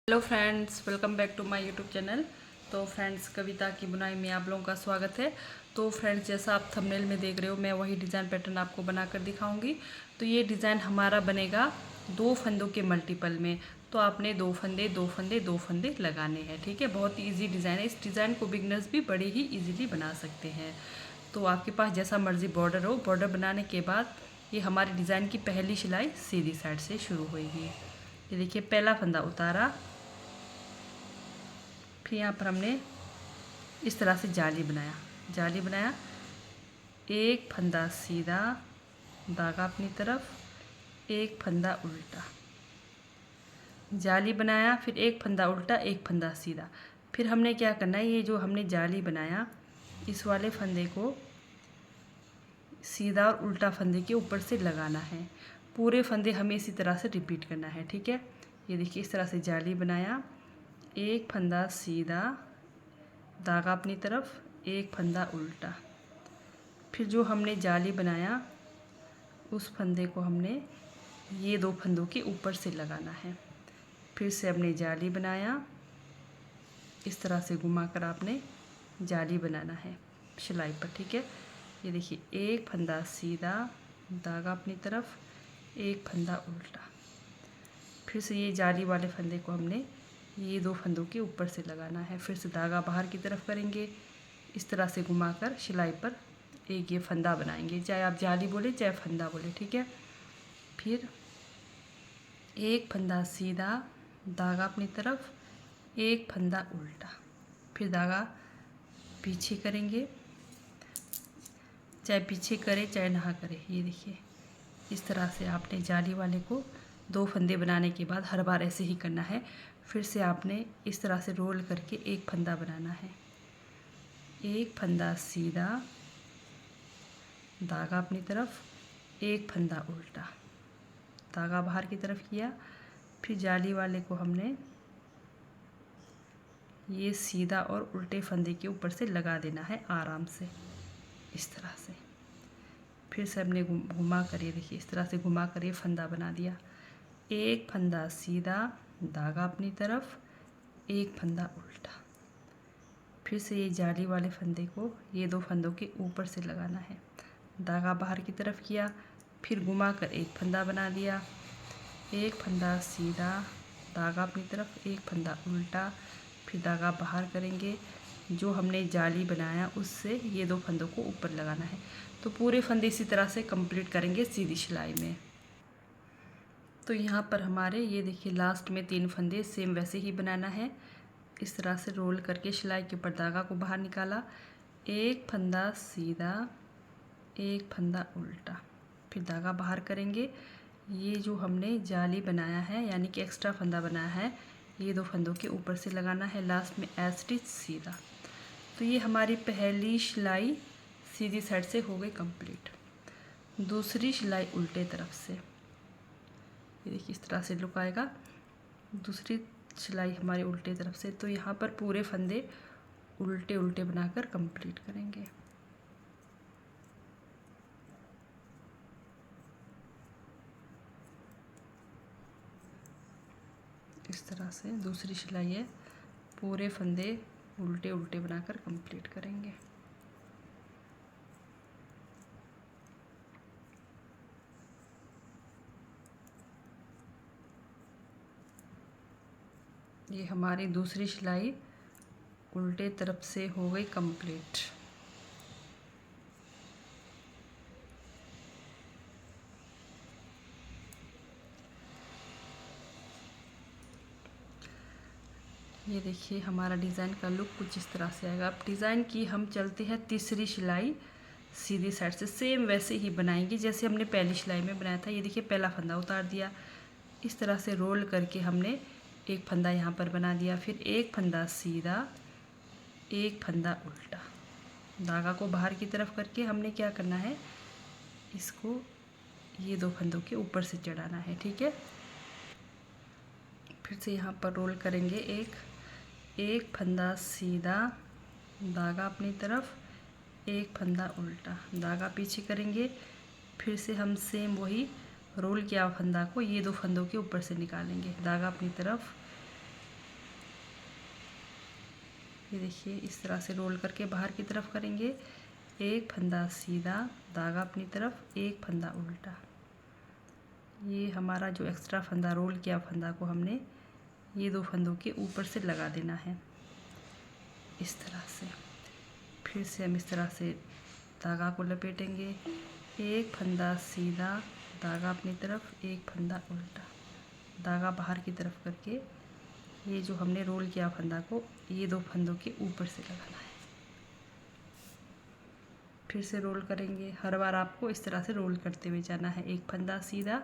Hello friends, welcome back to my YouTube channel. तो friends, Kavita की बुनाई में आप लोगों का स्वागत है। तो फ्रेंड्स, जैसा आप थंबनेल में देख रहे हो, मैं वही डिज़ाइन पैटर्न आपको बनाकर दिखाऊंगी। तो ये डिज़ाइन हमारा बनेगा 2 फंदों के मल्टीपल में। तो आपने 2 फंदे 2 फंदे 2 फंदे लगाने हैं, ठीक है। बहुत ही ईजी डिज़ाइन है। इस डिज़ाइन को बिगनर्स भी बड़े ही ईजिली बना सकते हैं। तो आपके पास जैसा मर्जी बॉर्डर हो, बॉर्डर बनाने के बाद ये हमारे डिज़ाइन की पहली सिलाई सीधी साइड से शुरू होगी। ये देखिए, पहला फंदा उतारा, फिर यहाँ पर हमने इस तरह से जाली बनाया, एक फंदा सीधा, धागा अपनी तरफ, एक फंदा उल्टा, जाली बनाया, फिर एक फंदा उल्टा, एक फंदा सीधा। फिर हमने क्या करना है, ये जो हमने जाली बनाया इस वाले फंदे को सीधा और उल्टा फंदे के ऊपर से लगाना है। पूरे फंदे हमें इसी तरह से रिपीट करना है, ठीक है। ये देखिए, इस तरह से जाली बनाया, एक फंदा सीधा, धागा अपनी तरफ, एक फंदा उल्टा। फिर जो हमने जाली बनाया उस फंदे को हमने ये 2 फंदों के ऊपर से लगाना है। फिर से हमने जाली बनाया, इस तरह से घुमाकर आपने जाली बनाना है सिलाई पर, ठीक है। ये देखिए, एक फंदा सीधा, धागा अपनी तरफ, एक फंदा उल्टा। फिर से ये जाली वाले फंदे को हमने ये 2 फंदों के ऊपर से लगाना है। फिर से धागा बाहर की तरफ करेंगे, इस तरह से घुमाकर सिलाई पर एक ये फंदा बनाएंगे, चाहे आप जाली बोले चाहे फंदा बोले, ठीक है। फिर एक फंदा सीधा, धागा अपनी तरफ, एक फंदा उल्टा, फिर धागा पीछे करेंगे, चाहे पीछे करे चाहे ना करे। ये देखिए, इस तरह से आपने जाली वाले को 2 फंदे बनाने के बाद हर बार ऐसे ही करना है। फिर से आपने इस तरह से रोल करके एक फंदा बनाना है, एक फंदा सीधा, धागा अपनी तरफ, एक फंदा उल्टा, धागा बाहर की तरफ किया। फिर जाली वाले को हमने ये सीधा और उल्टे फंदे के ऊपर से लगा देना है आराम से, इस तरह से। फिर से हमने घुमा कर, ये देखिए, इस तरह से घुमा कर ये फंदा बना दिया, एक फंदा सीधा, धागा अपनी तरफ, एक फंदा उल्टा। फिर से ये जाली वाले फंदे को ये 2 फंदों के ऊपर से लगाना है, धागा बाहर की तरफ किया, फिर घुमा कर एक फंदा बना दिया, एक फंदा सीधा, धागा अपनी तरफ, एक फंदा उल्टा, फिर धागा बाहर करेंगे, जो हमने जाली बनाया उससे ये 2 फंदों को ऊपर लगाना है। तो पूरे फंदे इसी तरह से कंप्लीट करेंगे सीधी सिलाई में। तो यहाँ पर हमारे ये देखिए, लास्ट में 3 फंदे सेम वैसे ही बनाना है। इस तरह से रोल करके सिलाई के ऊपर धागा को बाहर निकाला, एक फंदा सीधा, एक फंदा उल्टा, फिर धागा बाहर करेंगे। ये जो हमने जाली बनाया है यानी कि एक्स्ट्रा फंदा बनाया है, ये 2 फंदों के ऊपर से लगाना है, लास्ट में स्टिच सीधा। तो ये हमारी पहली सिलाई सीधी साइड से हो गई कंप्लीट। दूसरी सिलाई उल्टे तरफ से, ये देखिए, इस तरह से लुक आएगा। दूसरी सिलाई हमारी उल्टे तरफ से। तो यहाँ पर पूरे फंदे उल्टे उल्टे बनाकर कंप्लीट करेंगे। इस तरह से दूसरी सिलाई है, पूरे फंदे उल्टे उल्टे बनाकर कंप्लीट करेंगे। ये हमारी दूसरी सिलाई उल्टे तरफ से हो गई कंप्लीट। ये देखिए, हमारा डिज़ाइन का लुक कुछ इस तरह से आएगा। अब डिज़ाइन की हम चलते हैं तीसरी सिलाई सीधी साइड से, सेम वैसे ही बनाएंगे जैसे हमने पहली सिलाई में बनाया था। ये देखिए, पहला फंदा उतार दिया, इस तरह से रोल करके हमने एक फंदा यहाँ पर बना दिया, फिर एक फंदा सीधा, एक फंदा उल्टा, धागा को बाहर की तरफ करके हमने क्या करना है, इसको ये 2 फंदों के ऊपर से चढ़ाना है, ठीक है। फिर से यहाँ पर रोल करेंगे, एक फंदा सीधा, धागा अपनी तरफ, एक फंदा उल्टा, धागा पीछे करेंगे। फिर से हम सेम वही रोल किया फंदा को ये 2 फंदों के ऊपर से निकालेंगे, धागा अपनी तरफ, ये देखिए इस तरह से रोल करके बाहर की तरफ करेंगे, एक फंदा सीधा, धागा अपनी तरफ, एक फंदा उल्टा। ये हमारा जो एक्स्ट्रा फंदा रोल किया फंदा को हमने ये 2 फंदों के ऊपर से लगा देना है इस तरह से। फिर से हम इस तरह से धागा को लपेटेंगे, एक फंदा सीधा, धागा अपनी तरफ, एक फंदा उल्टा, धागा बाहर की तरफ करके ये जो हमने रोल किया फंदा को ये 2 फंदों के ऊपर से लगाना है। फिर से रोल करेंगे, हर बार आपको इस तरह से रोल करते हुए जाना है, एक फंदा सीधा,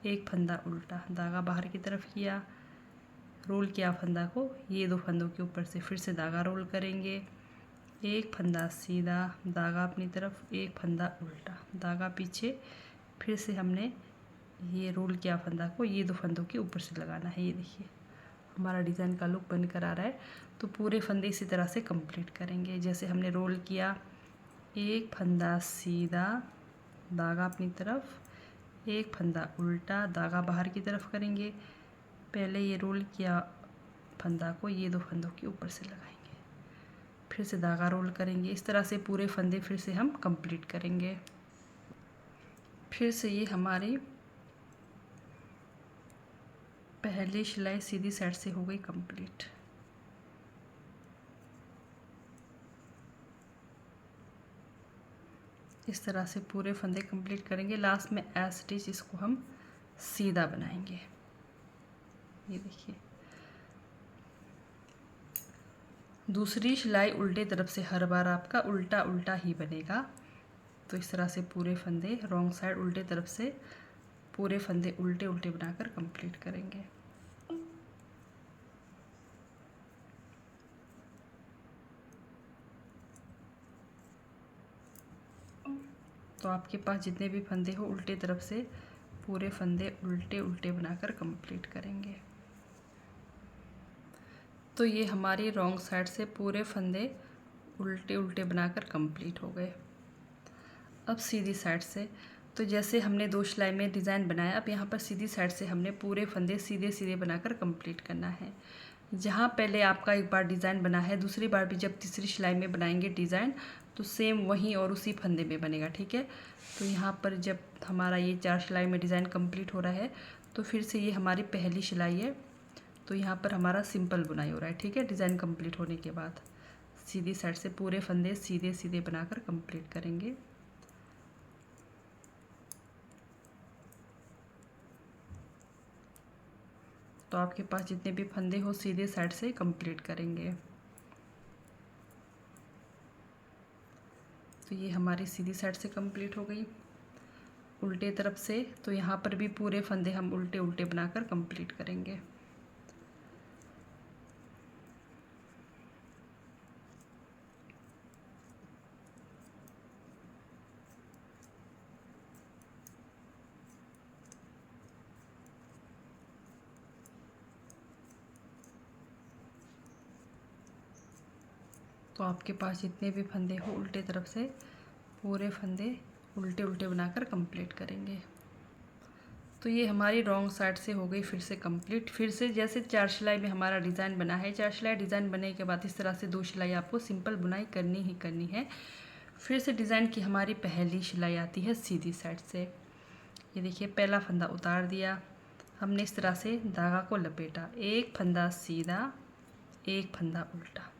एक फंदा उल्टा, धागा बाहर की तरफ किया, रोल किया फंदा को ये 2 फंदों के ऊपर से, फिर से धागा रोल करेंगे, एक फंदा सीधा, धागा अपनी तरफ, एक फंदा उल्टा, धागा पीछे, फिर से हमने ये रोल किया फंदा को ये 2 फंदों के ऊपर से लगाना है। ये देखिए हमारा डिज़ाइन का लुक बनकर आ रहा है। तो पूरे फंदे इसी तरह से कंप्लीट करेंगे। जैसे हमने रोल किया, एक फंदा सीधा, धागा अपनी तरफ, एक फंदा उल्टा, धागा बाहर की तरफ करेंगे, पहले ये रोल किया फंदा को ये 2 फंदों के ऊपर से लगाएंगे, फिर से धागा रोल करेंगे। इस तरह से पूरे फंदे फिर से हम कंप्लीट करेंगे। फिर से ये हमारी पहली सिलाई सीधी साइड से हो गई कंप्लीट। इस तरह से पूरे फंदे कंप्लीट करेंगे। लास्ट में एज इट इज इसको हम सीधा बनाएंगे। ये देखिए दूसरी सिलाई उल्टे तरफ से हर बार आपका उल्टा उल्टा ही बनेगा। तो इस तरह से पूरे फंदे रॉन्ग साइड उल्टे तरफ से पूरे फंदे उल्टे उल्टे बनाकर कंप्लीट करेंगे। तो आपके पास जितने भी फंदे हो उल्टे तरफ से पूरे फंदे उल्टे उल्टे बनाकर कंप्लीट करेंगे। तो ये हमारी रॉन्ग साइड से पूरे फंदे उल्टे उल्टे बनाकर कंप्लीट हो गए। अब सीधी साइड से, तो जैसे हमने 2 सिलाई में डिज़ाइन बनाया, अब यहाँ पर सीधी साइड से हमने पूरे फंदे सीधे सीधे बनाकर कंप्लीट करना है। जहाँ पहले आपका एक बार डिज़ाइन बना है, दूसरी बार भी जब तीसरी सिलाई में बनाएंगे डिज़ाइन तो सेम वहीं और उसी फंदे में बनेगा। ठीक है, तो यहाँ पर जब हमारा ये 4 सिलाई में डिज़ाइन कंप्लीट हो रहा है तो फिर से ये हमारी पहली सिलाई है। तो यहाँ पर हमारा सिंपल बुनाई हो रहा है। ठीक है, डिज़ाइन कंप्लीट होने के बाद सीधी साइड से पूरे फंदे सीधे सीधे बनाकर कंप्लीट करेंगे। तो आपके पास जितने भी फंदे हो सीधे साइड से कंप्लीट करेंगे। तो ये हमारी सीधी साइड से कंप्लीट हो गई। उल्टे तरफ से तो यहाँ पर भी पूरे फंदे हम उल्टे उल्टे बनाकर कंप्लीट करेंगे। तो आपके पास जितने भी फंदे हो उल्टे तरफ से पूरे फंदे उल्टे उल्टे बनाकर कंप्लीट करेंगे। तो ये हमारी रॉन्ग साइड से हो गई फिर से कंप्लीट। फिर से जैसे 4 सिलाई में हमारा डिज़ाइन बना है, 4 सिलाई डिज़ाइन बनने के बाद इस तरह से 2 सिलाई आपको सिंपल बुनाई करनी ही करनी है। फिर से डिज़ाइन की हमारी पहली सिलाई आती है सीधी साइड से। ये देखिए पहला फंदा उतार दिया, हमने इस तरह से धागा को लपेटा, एक फंदा सीधा, एक फंदा उल्टा,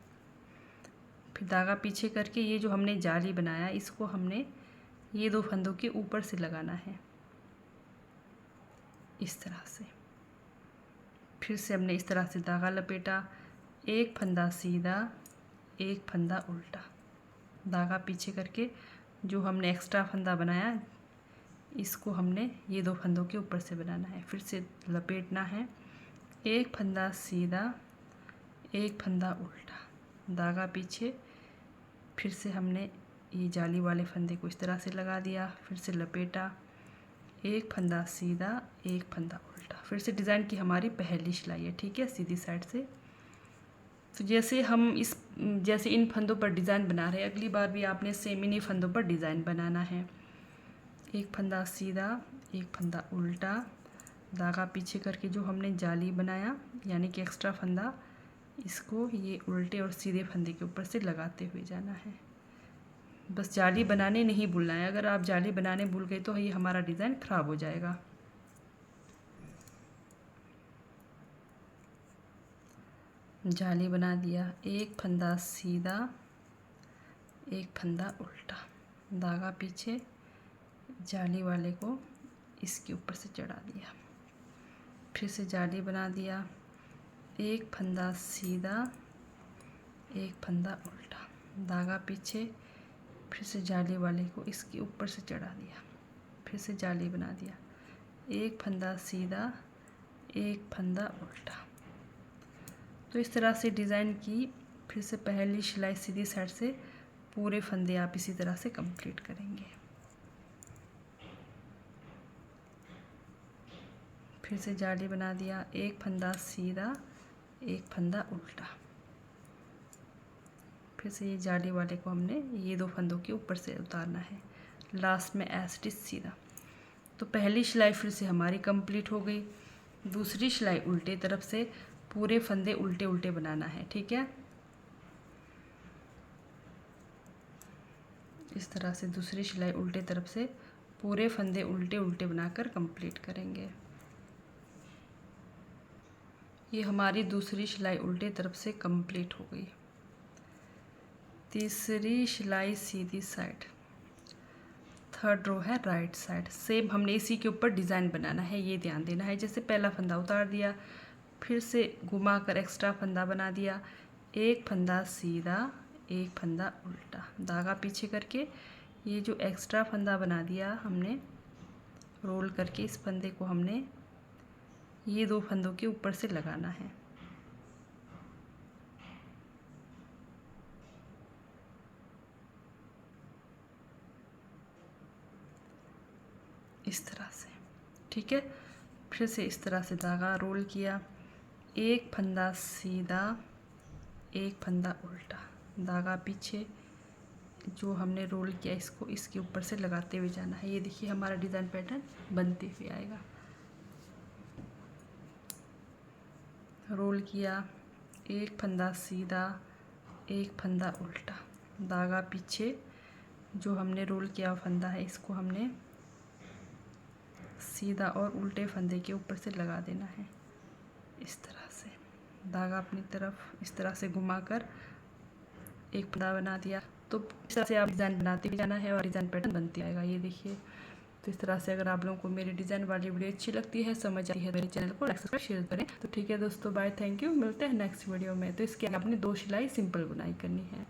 फिर धागा पीछे करके ये जो हमने जाली बनाया इसको हमने ये 2 फंदों के ऊपर से लगाना है इस तरह से। फिर से हमने इस तरह से धागा लपेटा, एक फंदा सीधा, एक फंदा उल्टा, धागा पीछे करके जो हमने एक्स्ट्रा फंदा बनाया इसको हमने ये 2 फंदों के ऊपर से बनाना है। फिर से लपेटना है, एक फंदा सीधा, एक फंदा उल्टा, धागा पीछे, फिर से हमने ये जाली वाले फंदे को इस तरह से लगा दिया, फिर से लपेटा, एक फंदा सीधा, एक फंदा उल्टा। फिर से डिज़ाइन की हमारी पहली सिलाई है। ठीक है, सीधी साइड से। तो जैसे हम जैसे इन फंदों पर डिज़ाइन बना रहे हैं, अगली बार भी आपने सेम इन्हीं फंदों पर डिज़ाइन बनाना है। एक फंदा सीधा, एक फंदा उल्टा, धागा पीछे करके जो हमने जाली बनाया यानी कि एक्स्ट्रा फंदा इसको ये उल्टे और सीधे फंदे के ऊपर से लगाते हुए जाना है। बस जाली बनाने नहीं भूलना है, अगर आप जाली बनाने भूल गए तो ये हमारा डिज़ाइन ख़राब हो जाएगा। जाली बना दिया, एक फंदा सीधा, एक फंदा उल्टा, धागा पीछे, जाली वाले को इसके ऊपर से चढ़ा दिया, फिर से जाली बना दिया, एक फंदा सीधा, एक फंदा उल्टा, धागा पीछे, फिर से जाली वाले को इसके ऊपर से चढ़ा दिया, फिर से जाली बना दिया, एक फंदा सीधा, एक फंदा उल्टा। तो इस तरह से डिज़ाइन की फिर से पहली सिलाई सीधी साइड से पूरे फंदे आप इसी तरह से कंप्लीट करेंगे। फिर से जाली बना दिया, एक फंदा सीधा, एक फंदा उल्टा, फिर से ये जाली वाले को हमने ये दो फंदों के ऊपर से उतारना है, लास्ट में एज सीधा। तो पहली सिलाई फिर से हमारी कंप्लीट हो गई। दूसरी सिलाई उल्टे तरफ से पूरे फंदे उल्टे उल्टे बनाना है, ठीक है। इस तरह से दूसरी सिलाई उल्टे तरफ से पूरे फंदे उल्टे उल्टे बनाकर कंप्लीट करेंगे। ये हमारी दूसरी सिलाई उल्टे तरफ से कंप्लीट हो गई। तीसरी सिलाई सीधी साइड, थर्ड रो है राइट साइड। सेम हमने इसी के ऊपर डिज़ाइन बनाना है, ये ध्यान देना है। जैसे पहला फंदा उतार दिया, फिर से घुमा कर एक्स्ट्रा फंदा बना दिया, एक फंदा सीधा, एक फंदा उल्टा, धागा पीछे करके ये जो एक्स्ट्रा फंदा बना दिया हमने रोल करके, इस फंदे को हमने ये दो फंदों के ऊपर से लगाना है। इस तरह से, ठीक है। फिर से इस तरह से धागा रोल किया, एक फंदा सीधा, एक फंदा उल्टा, धागा पीछे, जो हमने रोल किया इसको इसके ऊपर से लगाते हुए जाना है। ये देखिए हमारा डिज़ाइन पैटर्न बनते हुए आएगा। रोल किया, एक फंदा सीधा, एक फंदा उल्टा, धागा पीछे, जो हमने रोल किया फंदा है इसको हमने सीधा और उल्टे फंदे के ऊपर से लगा देना है। इस तरह से धागा अपनी तरफ इस तरह से घुमाकर एक फंदा बना दिया। तो इस तरह से आप डिज़ाइन बनाते भी जाना है और डिज़ाइन पैटर्न बनते आएगा। ये देखिए, तो इस तरह से अगर आप लोगों को मेरी डिज़ाइन वाली वीडियो अच्छी लगती है, समझ आई है, मेरे चैनल को लाइक सब्सक्राइब शेयर करें। तो ठीक है दोस्तों, बाय, थैंक यू, मिलते हैं नेक्स्ट वीडियो में। तो इसके आपने दो सिलाई सिंपल बुनाई करनी है।